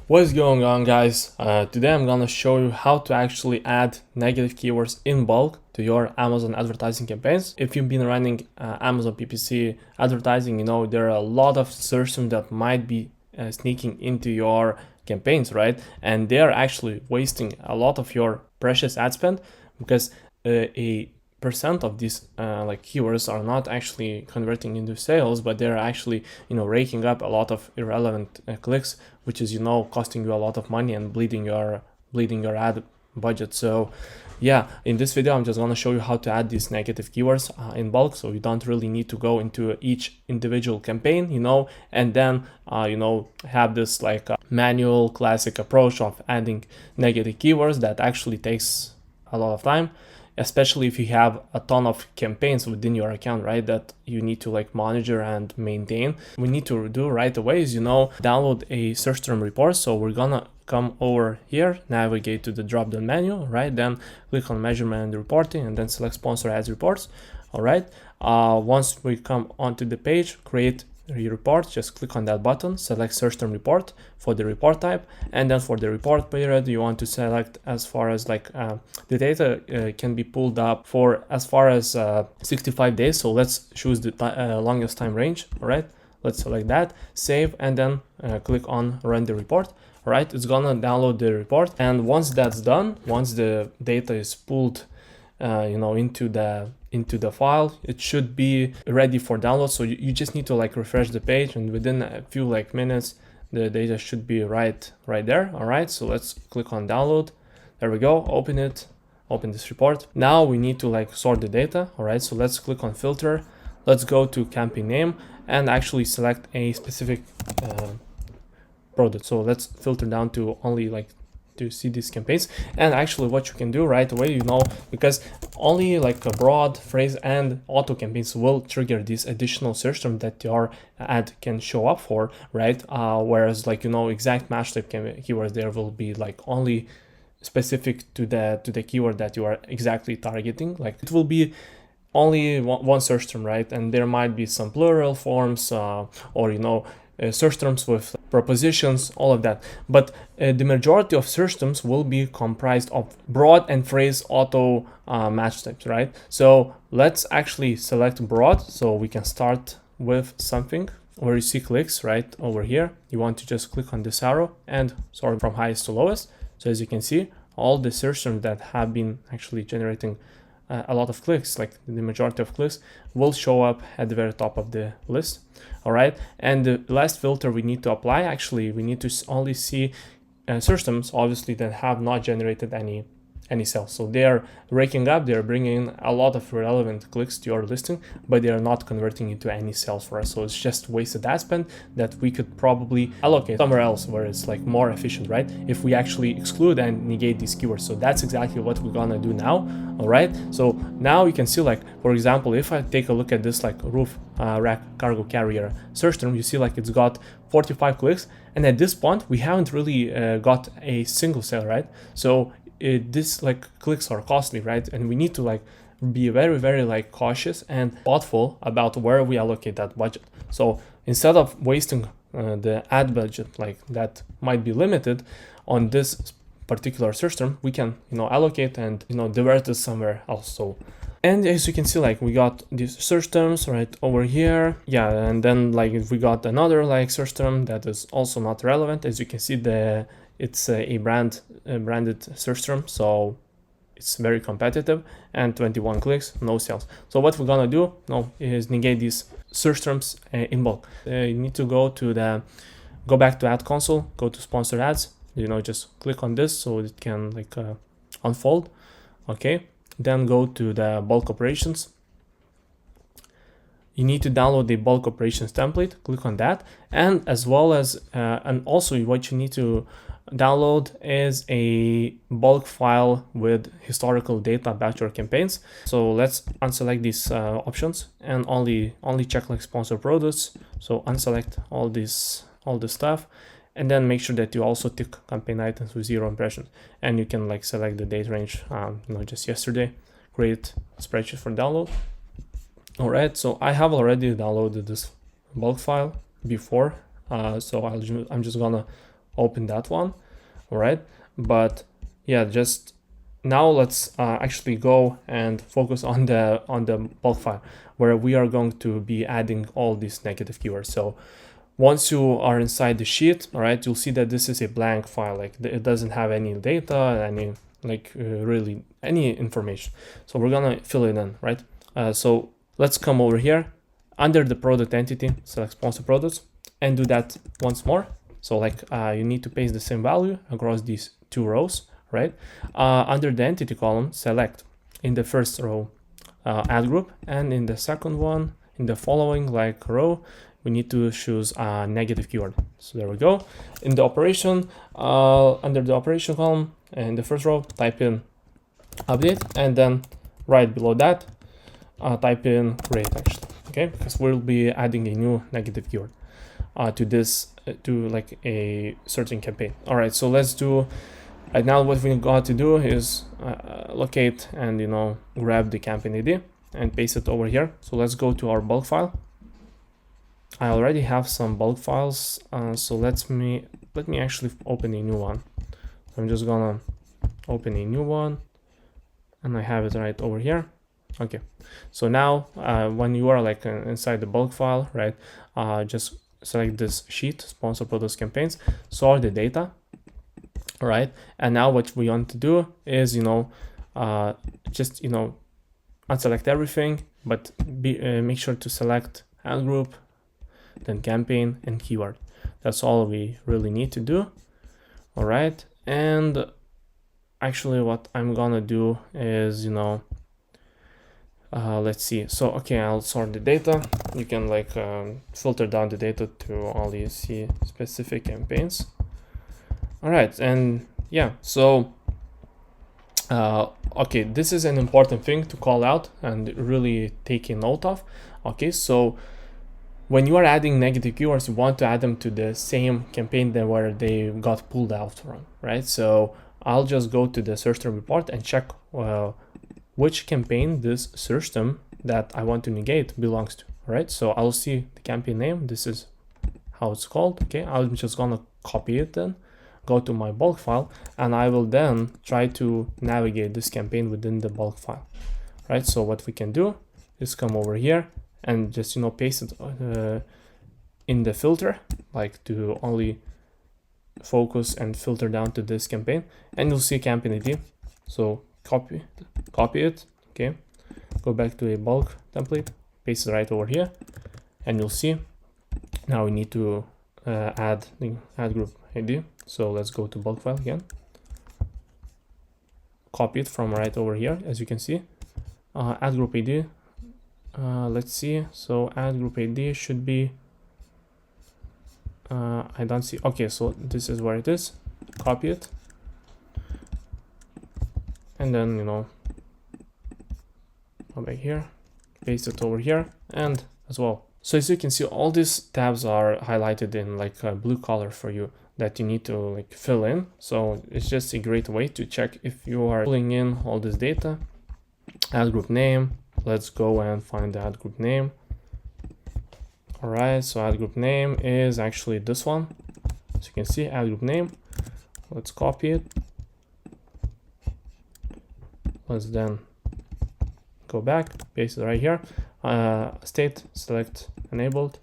What's going on, guys? Today I'm gonna show you how to actually add negative keywords in bulk to your Amazon advertising campaigns. If you've been running Amazon PPC advertising, you know there are a lot of search terms that might be sneaking into your campaigns, right? And they are actually wasting a lot of your precious ad spend because a percent of these like keywords are not actually converting into sales, but they're actually raking up a lot of irrelevant clicks, which is costing you a lot of money and bleeding your ad budget. So yeah, in this video I'm just going to show you how to add these negative keywords in bulk, so you don't really need to go into each individual campaign, and then have this like manual classic approach of adding negative keywords that actually takes a lot of time, especially if you have a ton of campaigns within your account, right, that you need to like monitor and maintain. We need to do right away is, download a search term report. So we're gonna come over here, navigate to the drop down menu, right, then click on measurement and reporting, and then select sponsor ads reports. All right, once we come onto the page, create report, just click on that button, select search term report for the report type, and then for the report period you want to select as far as like the data can be pulled up for as far as 65 days. So let's choose the longest time range. All right, let's select that, save, and then click on run the report. All right, it's gonna download the report, and once that's done, once the data is pulled into the file, it should be ready for download. So you just need to like refresh the page, and within a few like minutes the data should be right there. All right, so let's click on download. There we go. Open it, open this report. Now we need to like sort the data. All right, so let's click on filter, let's go to campaign name and actually select a specific product. So let's filter down to only like to see these campaigns. And actually what you can do right away, because only like a broad phrase and auto campaigns will trigger this additional search term that your ad can show up for, right? Whereas like exact match type keywords, there will be like only specific to the keyword that you are exactly targeting. Like it will be only one search term, right? And there might be some plural forms or search terms with propositions, all of that. But the majority of search terms will be comprised of broad and phrase auto match types, right? So let's actually select broad, so we can start with something where you see clicks right over here. You want to just click on this arrow and sort from highest to lowest. So as you can see, all the search terms that have been actually generating a lot of clicks, like the majority of clicks, will show up at the very top of the list. All right, and the last filter we need to apply, actually we need to only see search terms obviously that have not generated any sales. So they are raking up, they're bringing in a lot of relevant clicks to your listing, but they are not converting into any sales for us. So it's just wasted ad spend that we could probably allocate somewhere else where it's like more efficient, right, if we actually exclude and negate these keywords. So that's exactly what we're gonna do now. All right, so now you can see, like, for example, if I take a look at this like roof rack cargo carrier search term, you see like it's got 45 clicks, and at this point we haven't really got a single sale, right? So this like clicks are costly, right? And we need to like be very like cautious and thoughtful about where we allocate that budget. So instead of wasting the ad budget like that might be limited on this particular search term, we can allocate and divert it somewhere else. So, and as you can see, like we got these search terms right over here, yeah, and then like if we got another like search term that is also not relevant, as you can see, it's a branded search term, so it's very competitive, and 21 clicks, no sales. So what we're gonna do now is negate these search terms in bulk. You need to go back to ad console, go to sponsor ads, just click on this so it can like unfold. Okay, then go to the bulk operations. You need to download the bulk operations template, click on that, and as well as and also what you need to download is a bulk file with historical data about your campaigns. So let's unselect these options and only check like sponsor products. So unselect all this stuff, and then make sure that you also tick campaign items with 0 impressions, and you can like select the date range just yesterday. Create a spreadsheet for download. All right, so I have already downloaded this bulk file before, so I'm just gonna open that one. All right, but yeah, just now let's actually go and focus on the bulk file where we are going to be adding all these negative keywords. So once you are inside the sheet, all right, you'll see that this is a blank file, like it doesn't have any data, any really any information. So we're gonna fill it in, right? So let's come over here under the product entity, select sponsor products, and do that once more. So like you need to paste the same value across these two rows, right? Under the entity column, select in the first row ad group, and in the second one, in the following like row, we need to choose a negative keyword. So there we go. In the operation, under the operation column, in the first row, type in update, and then right below that, type in rate actually, okay? Because we'll be adding a new negative keyword to this, to like a certain campaign. All right, so let's do, right now what we got to do is locate and, you know, grab the campaign ID and paste it over here. So let's go to our bulk file. I already have some bulk files, so let me actually open a new one. I'm just gonna open a new one, and I have it right over here. Okay, so now when you are like inside the bulk file, right, just select this sheet, sponsor products campaigns, sort the data, all right, and now what we want to do is, you know, just, you know, unselect everything, but make sure to select ad group, then campaign and keyword. That's all we really need to do. All right, and actually what I'm gonna do is, you know, let's see. So okay, I'll sort the data. You can like filter down the data to only see specific campaigns. All right, and yeah, so okay, this is an important thing to call out and really take a note of. Okay, so when you are adding negative keywords, you want to add them to the same campaign that where they got pulled out from, right? So I'll just go to the search term report and check which campaign this search term that I want to negate belongs to, right? So I'll see the campaign name. This is how it's called. Okay, I'm just gonna copy it then, go to my bulk file, and I will then try to navigate this campaign within the bulk file, right? So what we can do is come over here and just, you know, paste it in the filter, like to only focus and filter down to this campaign, and you'll see campaign ID. So copy it, okay, go back to a bulk template, paste it right over here, and you'll see now we need to add the ad group ID. So let's go to bulk file again, copy it from right over here, as you can see, ad group ID. Let's see, so ad group ID should be, I don't see, okay, so this is where it is, copy it, and then, you know, go back here, paste it over here, and as well. So as you can see, all these tabs are highlighted in like a blue color for you that you need to like fill in. So it's just a great way to check if you are pulling in all this data. Ad group name, let's go and find the ad group name. All right, so ad group name is actually this one. As you can see, ad group name, let's copy it. Let's then go back, paste it right here. State, select enabled,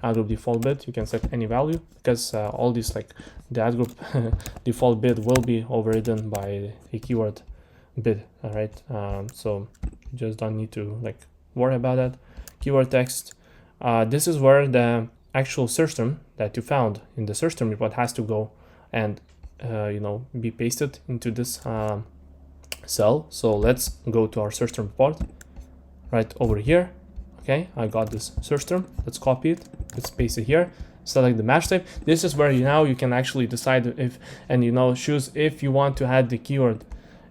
ad group default bid, you can set any value, because all these, like the ad group default bid will be overridden by a keyword bid. All right, so you just don't need to like worry about that. Keyword text, this is where the actual search term that you found in the search term report has to go and you know, be pasted into this cell. So let's go to our search term report right over here. Okay, I got this search term, let's copy it, let's paste it here, select the match type. This is where you can actually decide if, and you know, choose if you want to add the keyword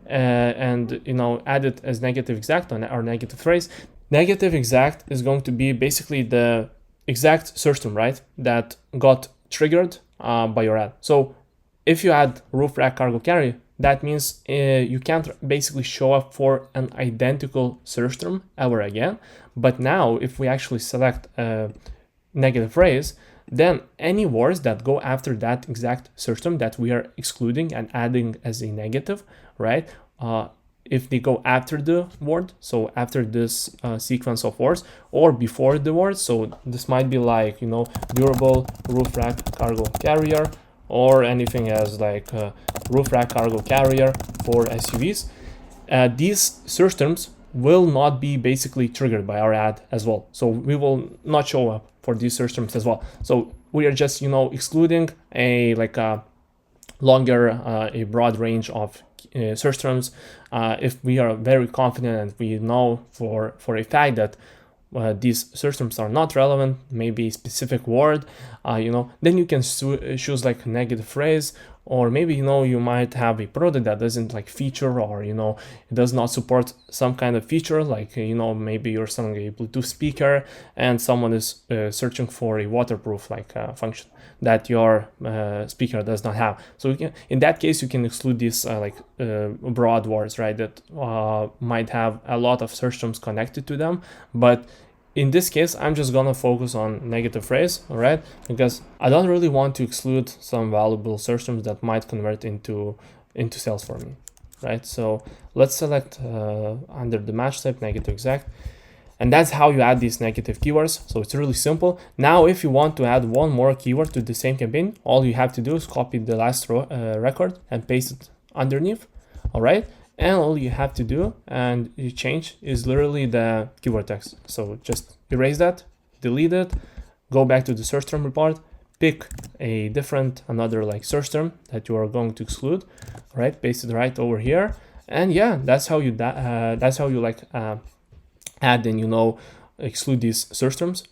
and you know, add it as negative exact or negative phrase. Negative exact is going to be basically the exact search term, right, that got triggered by your ad. So if you add roof rack cargo carry, that means you can't basically show up for an identical search term ever again. But now if we actually select a negative phrase, then any words that go after that exact search term that we are excluding and adding as a negative, right? If they go after the word, so after this sequence of words, or before the word, so this might be like, you know, durable roof rack cargo carrier, or anything as like roof rack cargo carrier for SUVs. These search terms will not be basically triggered by our ad as well. So we will not show up for these search terms as well. So we are just, you know, excluding a like a longer, a broad range of search terms. If we are very confident and we know for a fact that these search terms are not relevant, maybe a specific word, you know, then you can choose like a negative phrase, or maybe, you know, you might have a product that doesn't like feature, or, you know, it does not support some kind of feature, like, you know, maybe you're selling a Bluetooth speaker and someone is searching for a waterproof like function that your speaker does not have. So you can, in that case, you can exclude these broad words, right, that might have a lot of search terms connected to them. But in this case, I'm just gonna focus on negative phrase, all right, because I don't really want to exclude some valuable search terms that might convert into sales for me, right? So let's select under the match type negative exact, and that's how you add these negative keywords. So it's really simple. Now, if you want to add one more keyword to the same campaign, all you have to do is copy the last record and paste it underneath, all right? And all you have to do and you change is literally the keyword text. So just erase that, delete it, go back to the search term report, pick a different, another like search term that you are going to exclude, right? Paste it right over here. And yeah, that's how you like add and, you know, exclude these search terms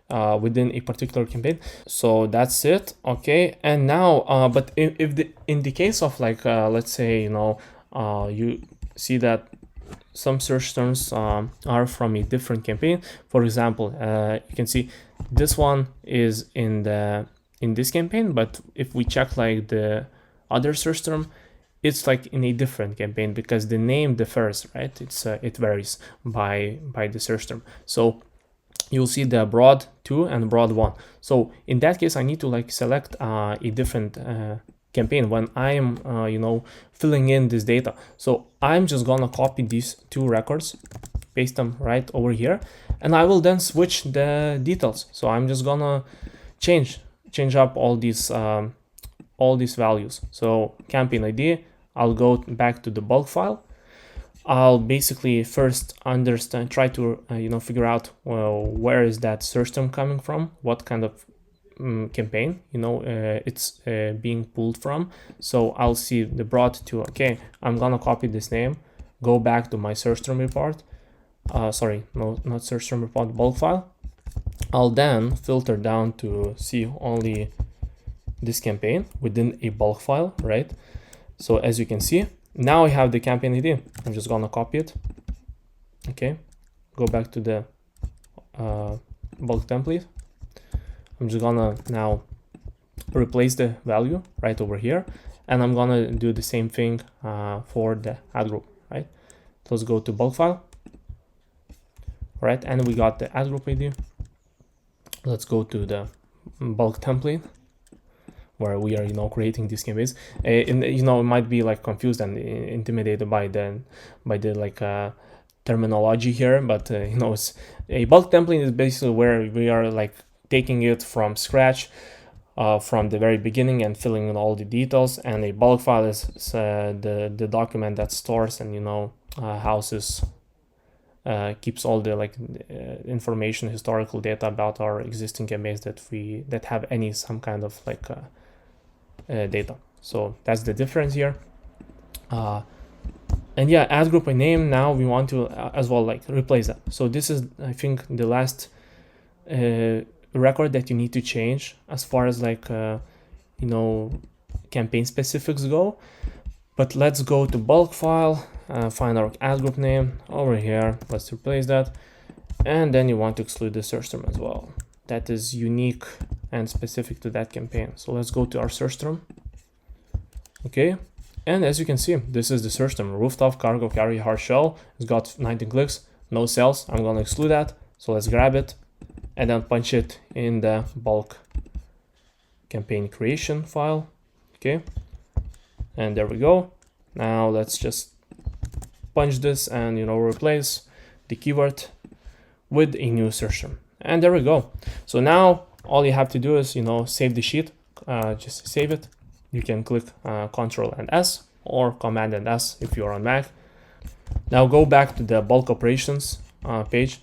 within a particular campaign. So that's it. Okay. And now, but in the case of like, let's say, you know, you see that some search terms are from a different campaign. For example, you can see this one is in this campaign, but if we check like the other search term, it's like in a different campaign because the name differs, right? It varies by the search term. So you'll see the broad 2 and broad 1. So in that case, I need to like select a different campaign when I'm you know, filling in this data. So I'm just gonna copy these 2 records, paste them right over here, and I will then switch the details. So I'm just gonna change up all these values. So campaign ID, I'll go back to the bulk file. I'll basically first try to you know, figure out, well, where is that search term coming from, what kind of campaign, you know, it's being pulled from. So I'll see the broad 2. Okay, I'm gonna copy this name, go back to my search term report, sorry, no, not search term report, bulk file. I'll then filter down to see only this campaign within a bulk file, right? So as you can see, now I have the campaign ID. I'm just gonna copy it. Okay, go back to the bulk template. I'm just gonna now replace the value right over here, and I'm gonna do the same thing for the ad group, right? So let's go to bulk file, right? And we got the ad group ID. Let's go to the bulk template where we are, you know, creating these campaigns. And you know, it might be like confused and intimidated by the like terminology here, but you know, it's a bulk template is basically where we are like taking it from scratch from the very beginning and filling in all the details. And a bulk file is the document that stores and, you know, houses, keeps all the like information, historical data about our existing campaigns that have some kind of like data. So that's the difference here. And yeah, ad group by name, now we want to as well like replace that. So this is, I think, the last record that you need to change as far as like you know, campaign specifics go. But let's go to bulk file, find our ad group name over here. Let's replace that, and then you want to exclude the search term as well that is unique and specific to that campaign. So let's go to our search term. Okay, and as you can see, this is the search term: rooftop cargo carrier hard shell. It's got 19 clicks, no sales. I'm gonna exclude that. So let's grab it and then punch it in the bulk campaign creation file. Okay, and there we go. Now let's just punch this and replace the keyword with a new search term, and there we go. So now all you have to do is save the sheet. Just save it. You can click Ctrl and S or Command and S if you're on Mac. Now go back to the bulk operations page,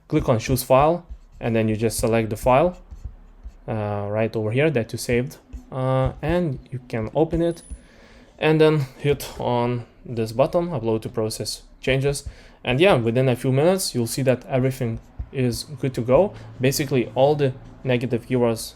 click on choose file, and then you just select the file right over here that you saved, and you can open it and then hit on this button, upload to process changes. And yeah, within a few minutes you'll see that everything is good to go. Basically all the negative keywords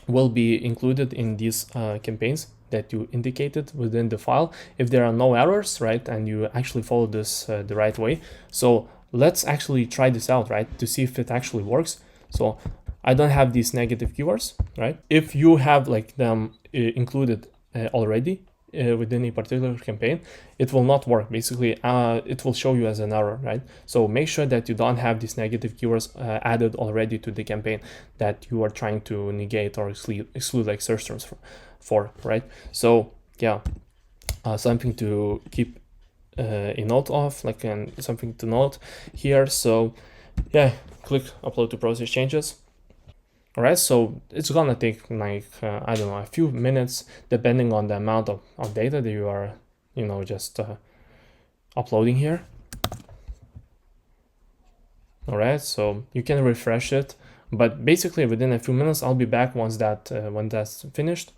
will be included in these campaigns that you indicated within the file if there are no errors, right, and you actually follow this the right way. So let's actually try this out, right, to see if it actually works. So I don't have these negative keywords, right? If you have like them included already within a particular campaign, it will not work. Basically it will show you as an error, right? So make sure that you don't have these negative keywords added already to the campaign that you are trying to negate or exclude like search terms for, right? So yeah, something to keep a note of, like, and something to note here. So yeah, click upload to process changes. All right, so it's gonna take like I don't know, a few minutes depending on the amount of data that you are just uploading here. All right, so you can refresh it, but basically within a few minutes I'll be back once that when that's finished.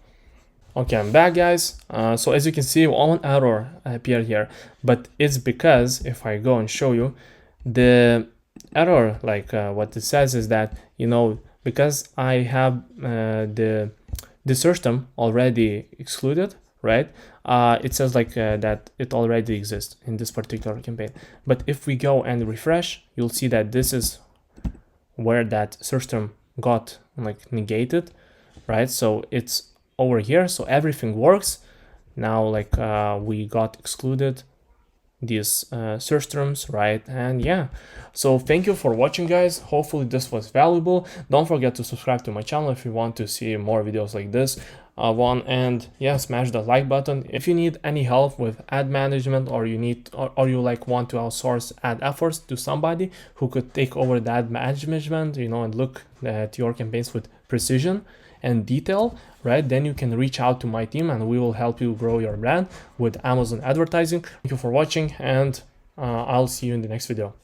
Okay, I'm back, guys. So as you can see, one error appeared here, but it's because if I go and show you the error, like what it says is that because I have the search term already excluded, right? It says like that it already exists in this particular campaign. But if we go and refresh, you'll see that this is where that search term got like negated, right? So it's over here, so everything works now. Like we got excluded these search terms, right? And yeah, so thank you for watching, guys. Hopefully this was valuable. Don't forget to subscribe to my channel if you want to see more videos like this one, and yeah, smash the like button. If you need any help with ad management, or you like want to outsource ad efforts to somebody who could take over the ad management, and look at your campaigns with precision and detail, right, then you can reach out to my team and we will help you grow your brand with Amazon advertising. Thank you for watching, and I'll see you in the next video.